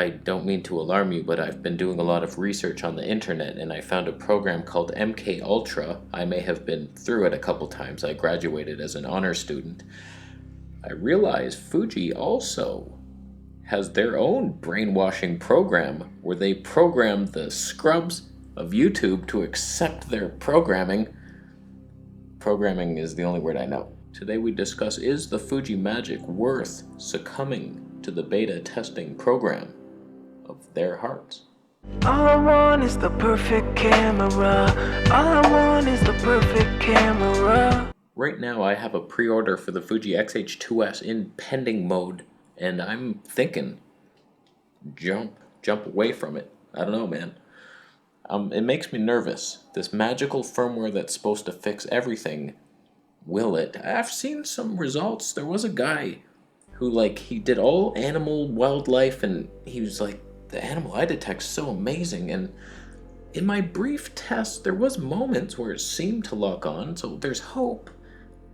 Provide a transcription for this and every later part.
I don't mean to alarm you, but I've been doing a lot of research on the internet and I found a program called MK Ultra. I may have been through it a couple times. I graduated as an honor student. I realized Fuji also has their own brainwashing program where they program the scrubs of YouTube to accept their programming. Programming is the only word I know. Today we discuss, is the Fuji Magic worth succumbing to the beta testing program of their hearts? All I want is the perfect camera. All I want is the perfect camera. Right now I have a pre-order for the Fuji XH2s in pending mode, and I'm thinking, jump away from it. I don't know, man. It makes me nervous. This magical firmware that's supposed to fix everything, will it? I've seen some results. There was a guy who, he did all animal wildlife, and he was like, the animal I detect's so amazing, and in my brief test, there was moments where it seemed to lock on, so there's hope.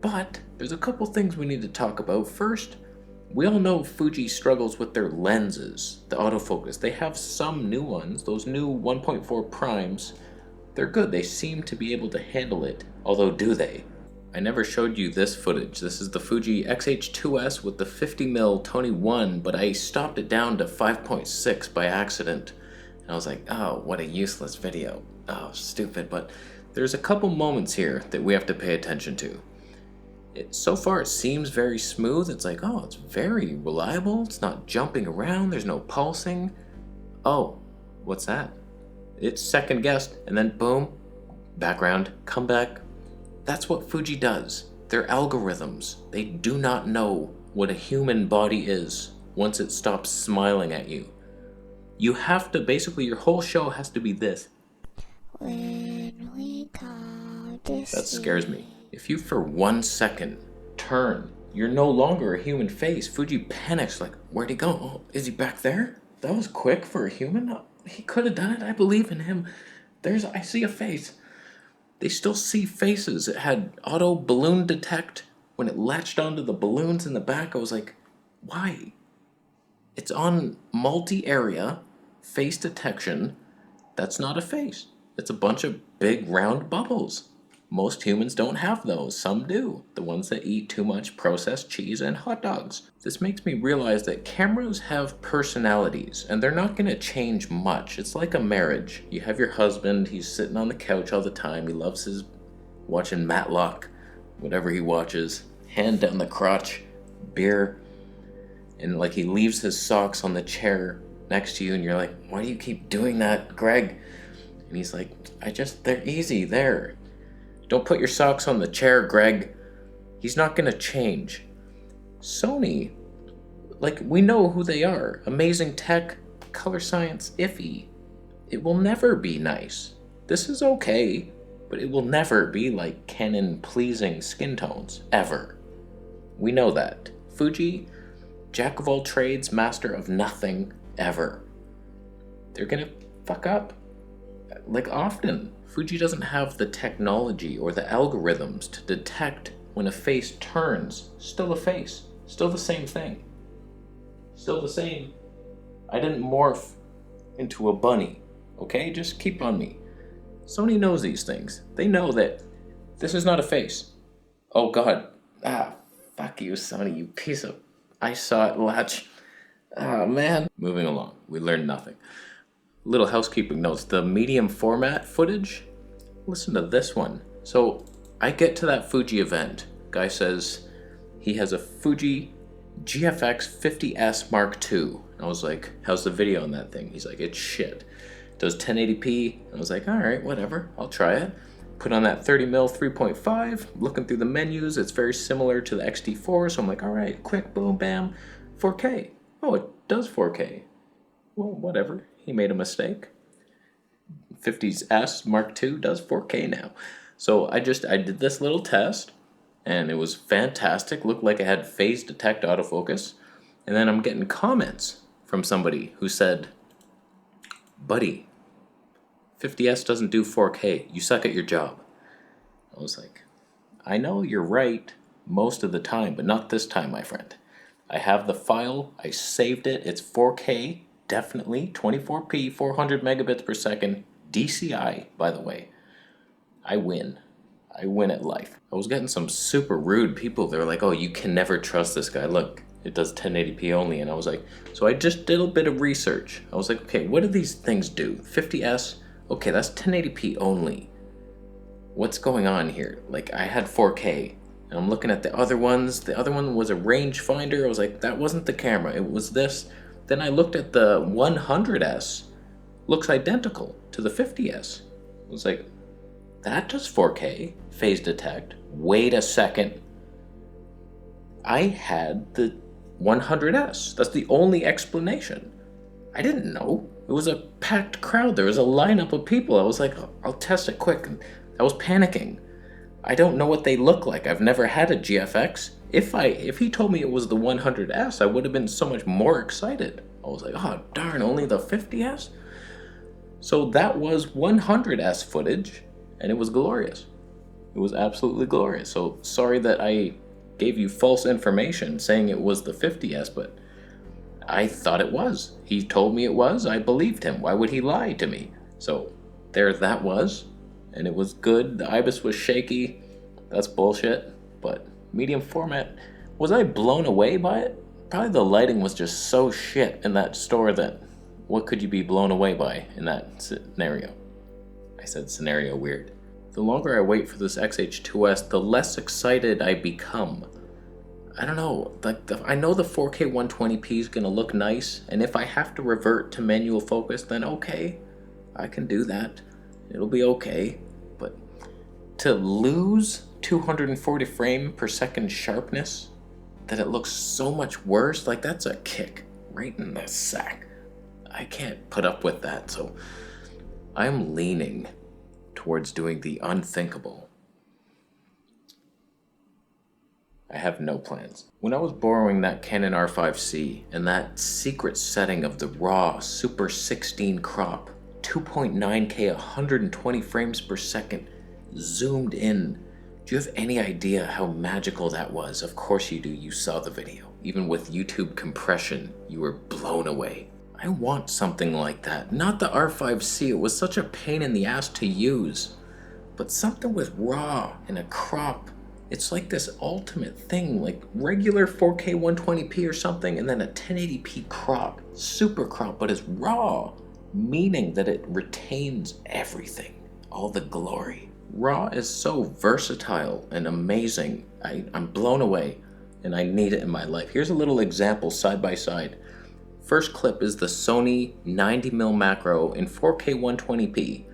But there's a couple things we need to talk about. First, we all know Fuji struggles with their lenses, the autofocus. They have some new ones, those new 1.4 primes. They're good, they seem to be able to handle it, although do they? I never showed you this footage. This is the Fuji XH2s with the 50mm Tony 1, but I stopped it down to 5.6 by accident. And I was like, oh, what a useless video. Oh, stupid, but there's a couple moments here that we have to pay attention to. So far it seems very smooth. It's like, oh, it's very reliable. It's not jumping around. There's no pulsing. Oh, what's that? It's second guessed, and then boom, background, come back. That's what Fuji does. They're algorithms. They do not know what a human body is once it stops smiling at you. You have to, basically your whole show has to be this. When we call this. That scares me. If you for 1 second turn, you're no longer a human face. Fuji panics, like, where'd he go? Oh, is he back there? That was quick for a human. Oh, he could have done it. I believe in him. I see a face. They still see faces. It had auto balloon detect. When it latched onto the balloons in the back, I was like, why? It's on multi-area face detection. That's not a face. It's a bunch of big round bubbles. Most humans don't have those. Some do. The ones that eat too much processed cheese and hot dogs. This makes me realize that cameras have personalities, and they're not going to change much. It's like a marriage. You have your husband, he's sitting on the couch all the time. He loves his watching Matlock, whatever he watches. Hand down the crotch, beer, and he leaves his socks on the chair next to you, and you're like, why do you keep doing that, Greg? And he's like, they're easy, there. Don't put your socks on the chair, Greg. He's not gonna change. Sony, we know who they are. Amazing tech, color science, iffy. It will never be nice. This is okay, but it will never be like Canon pleasing skin tones, ever. We know that. Fuji, jack of all trades, master of nothing, ever. They're gonna fuck up. Often. Fuji doesn't have the technology or the algorithms to detect when a face turns. Still a face. Still the same thing. Still the same. I didn't morph into a bunny. Okay? Just keep on me. Sony knows these things. They know that this is not a face. Oh god. Fuck you, Sony, you piece of... I saw it latch. Man. Moving along. We learned nothing. Little housekeeping notes. The medium format footage, listen to this one. So I get to that Fuji event. Guy says he has a Fuji GFX 50S Mark II. I was like, how's the video on that thing? He's like, it's shit. It does 1080p. I was like, all right, whatever, I'll try it. Put on that 30mm 3.5, looking through the menus, it's very similar to the XT4, so I'm like, all right, quick, boom, bam, 4K. Oh, it does 4K. Well, whatever. He made a mistake. 50s Mark II does 4K now. So I did this little test, and it was fantastic. Looked like it had phase detect autofocus. And then I'm getting comments from somebody who said, buddy, 50S doesn't do 4K. You suck at your job. I was like, I know you're right most of the time, but not this time, my friend. I have the file. I saved it. It's 4K. definitely 24p, 400 megabits per second, DCI, by the way. I win. I win at life. I was getting some super rude people. They were like, oh, you can never trust this guy. Look, it does 1080p only. And I was like, so I just did a bit of research. I was like, okay, what do these things do? 50S, okay, that's 1080p only. What's going on here? Like, I had 4K, and I'm looking at the other ones. The other one was a rangefinder. I was like, that wasn't the camera. It was this. Then I looked at the 100S. Looks identical to the 50S. I was like, that does 4K, phase detect. Wait a second. I had the 100S. That's the only explanation. I didn't know. It was a packed crowd. There was a lineup of people. I was like, I'll test it quick. I was panicking. I don't know what they look like. I've never had a GFX. If he told me it was the 100S, I would have been so much more excited. I was like, oh darn, only the 50S? So that was 100S footage, and it was glorious. It was absolutely glorious. So sorry that I gave you false information saying it was the 50S, but I thought it was. He told me it was. I believed him. Why would he lie to me? So there that was, and it was good. The IBIS was shaky. That's bullshit. But medium format, was I blown away by it? Probably the lighting was just so shit in that store that what could you be blown away by in that scenario? I said scenario weird. The longer I wait for this XH2s, the less excited I become. I don't know, like I know the 4K 120p is gonna look nice, and if I have to revert to manual focus, then okay, I can do that. It'll be okay. But to lose 240 frame per second sharpness, that it looks so much worse, like that's a kick right in the sack. I can't put up with that, so I'm leaning towards doing the unthinkable. I have no plans. When I was borrowing that Canon R5C and that secret setting of the raw Super 16 crop, 2.9K 120 frames per second, zoomed in, do you have any idea how magical that was? Of course you do, you saw the video. Even with YouTube compression, you were blown away. I want something like that. Not the R5C, it was such a pain in the ass to use. But something with RAW and a crop, it's like this ultimate thing, like regular 4K 120p or something, and then a 1080p crop, super crop, but it's RAW, meaning that it retains everything, all the glory. RAW is so versatile and amazing. I'm blown away, and I need it in my life. Here's a little example side by side. First clip is the Sony 90mm macro in 4K 120p.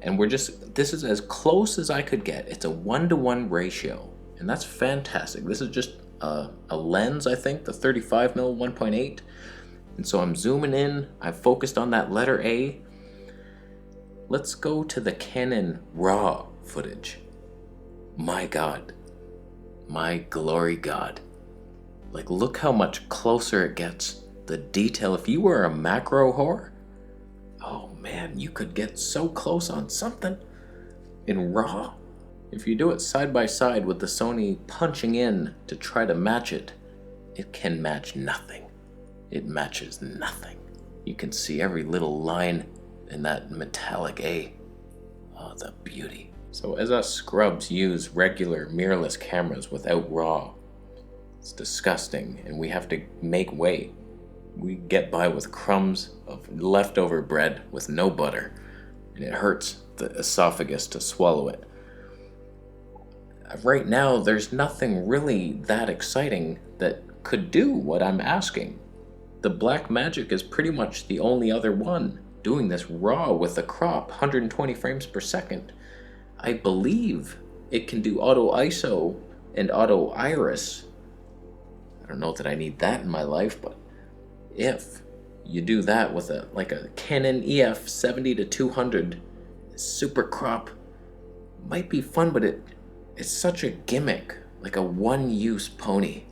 And this is as close as I could get. It's a 1:1 ratio, and that's fantastic. This is just a lens, I think, the 35mm 1.8. And so I'm zooming in, I've focused on that letter A. Let's go to the Canon RAW footage. My God, my glory God. Like, look how much closer it gets. The detail, if you were a macro whore, oh man, you could get so close on something in RAW. If you do it side by side with the Sony punching in to try to match it, it can match nothing. It matches nothing. You can see every little line in that metallic A. Oh, the beauty. So as us scrubs use regular mirrorless cameras without RAW, it's disgusting, and we have to make way. We get by with crumbs of leftover bread with no butter, and it hurts the esophagus to swallow it. Right now, there's nothing really that exciting that could do what I'm asking. The Blackmagic is pretty much the only other one doing this RAW with a crop, 120 frames per second. I believe it can do auto ISO and auto iris. I don't know that I need that in my life, but if you do that with a Canon EF 70-200 super crop, might be fun, but it's such a gimmick, like a one-use pony.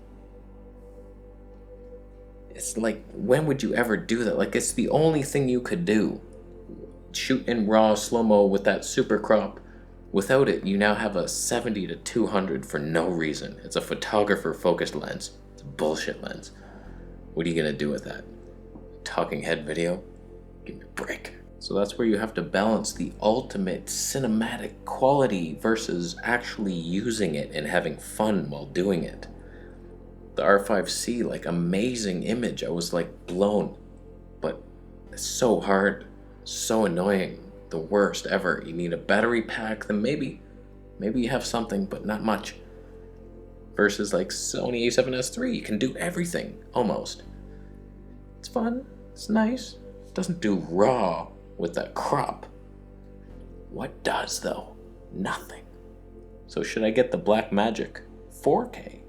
It's like, when would you ever do that? Like, it's the only thing you could do. Shoot in RAW slow-mo with that super crop. Without it, you now have a 70-200 for no reason. It's a photographer focused lens. It's a bullshit lens. What are you gonna do with that? talking head video. Give me a break. So that's where you have to balance the ultimate cinematic quality versus actually using it and having fun while doing it. The R5C, like, amazing image. I was like blown, but it's so hard, so annoying, the worst ever. You need a battery pack, then maybe you have something, but not much. Versus like Sony a7S III, you can do everything, almost. It's fun, it's nice, it doesn't do raw with that crop. What does though? Nothing. So should I get the Blackmagic 4K?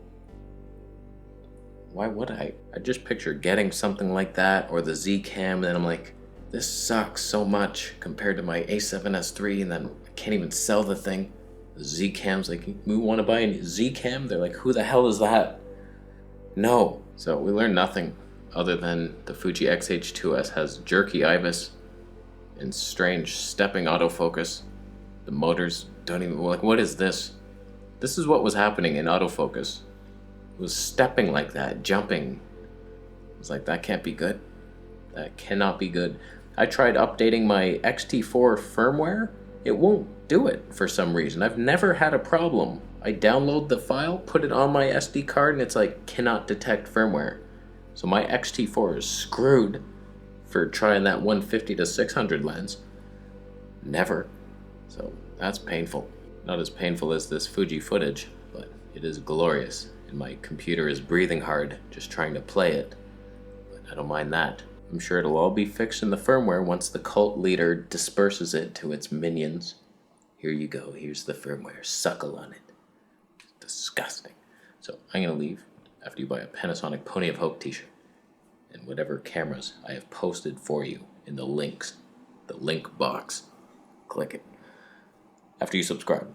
Why would I? I just picture getting something like that or the Z Cam, and then I'm like, this sucks so much compared to my a7S III, and then I can't even sell the thing. The Z Cam's like, we want to buy a Z Cam? They're like, who the hell is that? No. So we learned nothing other than the Fuji XH2s has jerky IBIS and strange stepping autofocus. The motors don't even, like, what is this? This is what was happening in autofocus. It was stepping like that, jumping. I was like, that can't be good. That cannot be good. I tried updating my XT4 firmware. It won't do it for some reason. I've never had a problem. I download the file, put it on my SD card, and it's like, cannot detect firmware. So my XT4 is screwed for trying that 150 to 600 lens. Never. So that's painful. Not as painful as this Fuji footage, but it is glorious. And my computer is breathing hard just trying to play it. But I don't mind that. I'm sure it'll all be fixed in the firmware once the cult leader disperses it to its minions. Here you go, here's the firmware, suckle on it. Disgusting. So I'm gonna leave after you buy a Panasonic Pony of Hope t-shirt and whatever cameras I have posted for you in the links, the link box. Click it after you subscribe.